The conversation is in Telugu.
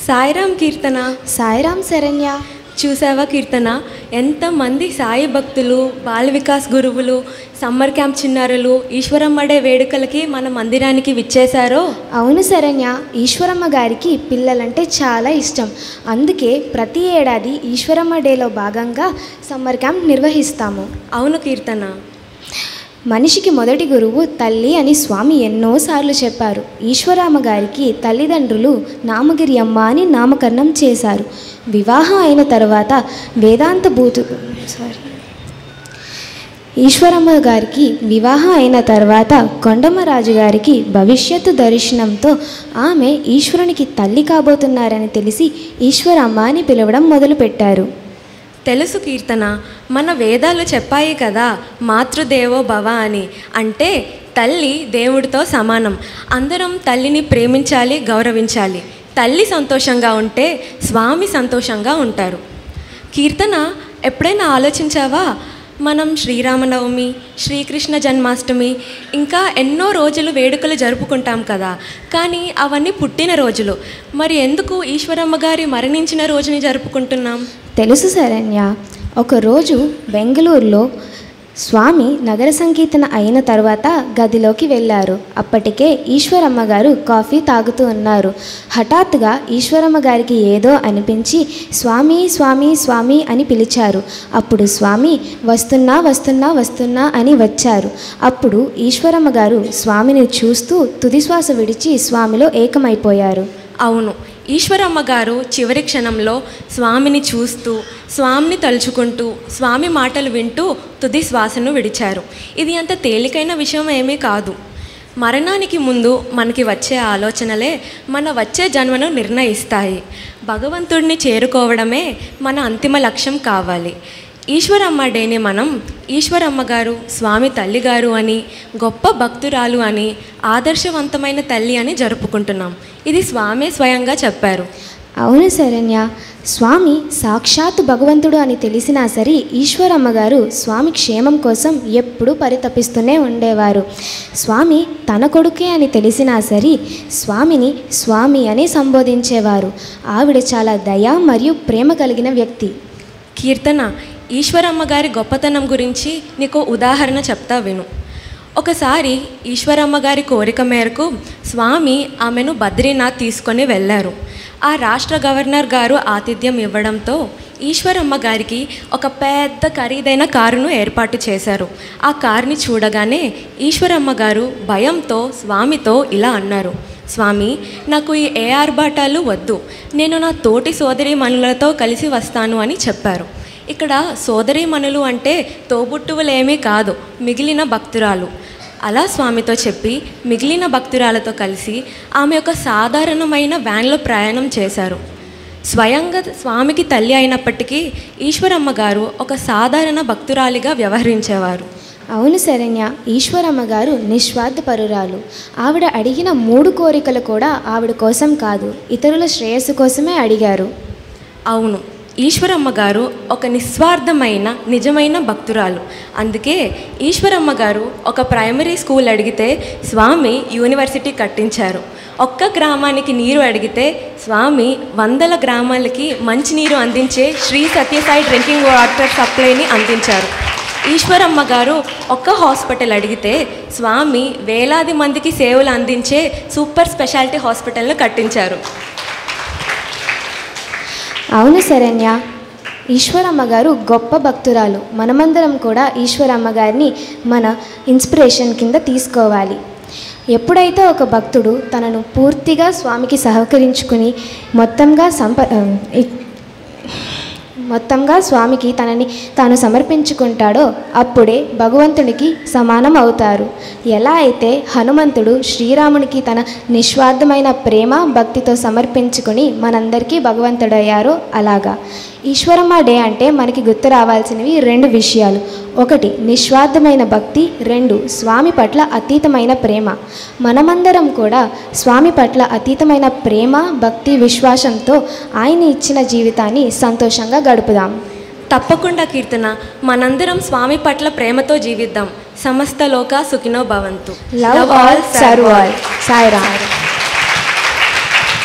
సాయిరామ్ కీర్తన. సాయిరామ్ శరణ్య. చూసావా కీర్తన, ఎంతమంది సాయి భక్తులు, బాల వికాస్ గురువులు, సమ్మర్ క్యాంప్ చిన్నారులు ఈశ్వరమ్మ డే వేడుకలకి మన మందిరానికి విచ్చేశారో. అవును శరణ్య, ఈశ్వరమ్మ గారికి పిల్లలంటే చాలా ఇష్టం. అందుకే ప్రతి ఏడాది ఈశ్వరమ్మ డేలో భాగంగా సమ్మర్ క్యాంప్ నిర్వహిస్తాము. అవును కీర్తన. మనిషికి మొదటి గురువు తల్లి అని స్వామి ఎన్నోసార్లు చెప్పారు. ఈశ్వరమ్మ గారికి తల్లిదండ్రులు నామగిరి అమ్మ అని నామకరణం చేశారు. వివాహం అయిన తర్వాత ఈశ్వరమ్మ గారికి వివాహం అయిన తర్వాత కొండమరాజు గారికి భవిష్యత్తు దర్శనంతో ఆమె ఈశ్వరునికి తల్లి కాబోతున్నారని తెలిసి ఈశ్వరమ్మ అని పిలవడం మొదలుపెట్టారు. తెలుసు కీర్తన, మన వేదాలు చెప్పాయి కదా, మాతృదేవో భవ అని. అంటే తల్లి దేవుడితో సమానం. అందరం తల్లిని ప్రేమించాలి, గౌరవించాలి. తల్లి సంతోషంగా ఉంటే స్వామి సంతోషంగా ఉంటారు. కీర్తన, ఎప్పుడైనా ఆలోచించావా, మనం శ్రీరామనవమి, శ్రీకృష్ణ జన్మాష్టమి, ఇంకా ఎన్నో రోజులు వేడుకలు జరుపుకుంటాం కదా, కానీ అవన్నీ పుట్టిన రోజులు. మరి ఎందుకు ఈశ్వరమ్మ గారి మరణించిన రోజుని జరుపుకుంటున్నాం? తెలుసు శరణ్య, ఒకరోజు బెంగళూరులో స్వామి నగర సంకీర్తన అయిన తర్వాత గదిలోకి వెళ్ళారు. అప్పటికే ఈశ్వరమ్మ గారు కాఫీ తాగుతూ ఉన్నారు. హఠాత్తుగా ఈశ్వరమ్మ గారికి ఏదో అనిపించి స్వామి స్వామి స్వామి అని పిలిచారు. అప్పుడు స్వామి వస్తున్నా వస్తున్నా వస్తున్నా అని వచ్చారు. అప్పుడు ఈశ్వరమ్మ గారు స్వామిని చూస్తూ తుదిశ్వాస విడిచి స్వామిలో ఏకమైపోయారు. అవును, ఈశ్వరమ్మ గారు చివరి క్షణంలో స్వామిని చూస్తూ, స్వామిని తలుచుకుంటూ, స్వామి మాటలు వింటూ తుది శ్వాసను విడిచారు. ఇది అంత తేలికైన విషయం ఏమీ కాదు. మరణానికి ముందు మనకి వచ్చే ఆలోచనలే మన వచ్చే జన్మను నిర్ణయిస్తాయి. భగవంతుడిని చేరుకోవడమే మన అంతిమ లక్ష్యం కావాలి. ఈశ్వరమ్మ డేని మనం ఈశ్వరమ్మ గారు స్వామి తల్లిగారు అని, గొప్ప భక్తురాలు అని, ఆదర్శవంతమైన తల్లి అని జరుపుకుంటున్నాం. ఇది స్వామే స్వయంగా చెప్పారు. అవును శరణ్య, స్వామి సాక్షాత్ భగవంతుడు అని తెలిసినా సరే ఈశ్వరమ్మ గారు స్వామి క్షేమం కోసం ఎప్పుడూ పరితపిస్తూనే ఉండేవారు. స్వామి తన కొడుకే అని తెలిసినా సరే స్వామిని స్వామి అని సంబోధించేవారు. ఆవిడ చాలా దయ మరియు ప్రేమ కలిగిన వ్యక్తి. కీర్తన, ఈశ్వరమ్మ గారి గొప్పతనం గురించి నీకు ఉదాహరణ చెప్తా విను. ఒకసారి ఈశ్వరమ్మ గారి కోరిక మేరకు స్వామి ఆమెను బద్రీనాథ్ తీసుకొని వెళ్ళారు. ఆ రాష్ట్ర గవర్నర్ గారు ఆతిథ్యం ఇవ్వడంతో ఈశ్వరమ్మ గారికి ఒక పెద్ద ఖరీదైన కారును ఏర్పాటు చేశారు. ఆ కారుని చూడగానే ఈశ్వరమ్మ గారు భయంతో స్వామితో ఇలా అన్నారు, స్వామి, నాకు ఈ ఏ ఆర్భాటాలు వద్దు, నేను నా తోటి సోదరీమణులతో కలిసి వస్తాను అని చెప్పారు. ఇక్కడ సోదరీమణులు అంటే తోబుట్టువులేమీ కాదు, మిగిలిన భక్తురాలు. అలా స్వామితో చెప్పి మిగిలిన భక్తురాలతో కలిసి ఆమె ఒక సాధారణమైన వ్యాన్లో ప్రయాణం చేశారు. స్వయంగా స్వామికి తల్లి అయినప్పటికీ ఈశ్వరమ్మ గారు ఒక సాధారణ భక్తురాలిగా వ్యవహరించేవారు. అవును శరణ్య, ఈశ్వరమ్మ గారు నిస్వార్థపరురాలు. ఆవిడ అడిగిన 3 కోరికలు కూడా ఆవిడ కోసం కాదు, ఇతరుల శ్రేయస్సు కోసమే అడిగారు. అవును, ఈశ్వరమ్మ గారు ఒక నిస్వార్థమైన నిజమైన భక్తురాలు. అందుకే ఈశ్వరమ్మ గారు ఒక ప్రైమరీ స్కూల్ అడిగితే స్వామి యూనివర్సిటీ కట్టించారు. ఒక్క గ్రామానికి నీరు అడిగితే స్వామి 100 గ్రామాలకి మంచినీరు అందించే శ్రీ సత్యసాయి డ్రింకింగ్ వాటర్ సప్లైని అందించారు. ఈశ్వరమ్మ గారు ఒక్క హాస్పిటల్ అడిగితే స్వామి వేలాది మందికి సేవలు అందించే సూపర్ స్పెషాలిటీ హాస్పిటల్ను కట్టించారు. అవును శరణ్య, ఈశ్వరమ్మ గారు గొప్ప భక్తురాలు. మనమందరం కూడా ఈశ్వరమ్మ గారిని మన ఇన్స్పిరేషన్ కింద తీసుకోవాలి. ఎప్పుడైతే ఒక భక్తుడు తనను పూర్తిగా స్వామికి సహకరించుకుని మొత్తంగా స్వామికి తనని తాను సమర్పించుకుంటాడో అప్పుడే భగవంతునికి సమానం అవుతారు. ఎలా అయితే హనుమంతుడు శ్రీరామునికి తన నిస్వార్థమైన ప్రేమ భక్తితో సమర్పించుకుని మనందరికీ భగవంతుడయ్యారో అలాగా ఈశ్వరమ్మ డే అంటే మనకి గుర్తు రావాల్సినవి 2 విషయాలు. 1 నిస్వార్థమైన భక్తి, 2 స్వామి పట్ల అతీతమైన ప్రేమ. మనమందరం కూడా స్వామి పట్ల అతీతమైన ప్రేమ, భక్తి, విశ్వాసంతో ఆయన ఇచ్చిన జీవితాన్ని సంతోషంగా గడుపుదాం. తప్పకుండా కీర్తన, మనందరం స్వామి పట్ల ప్రేమతో జీవిద్దాం. సమస్త లోక సుఖినో భవంతు. Love all, serve all. Sairam.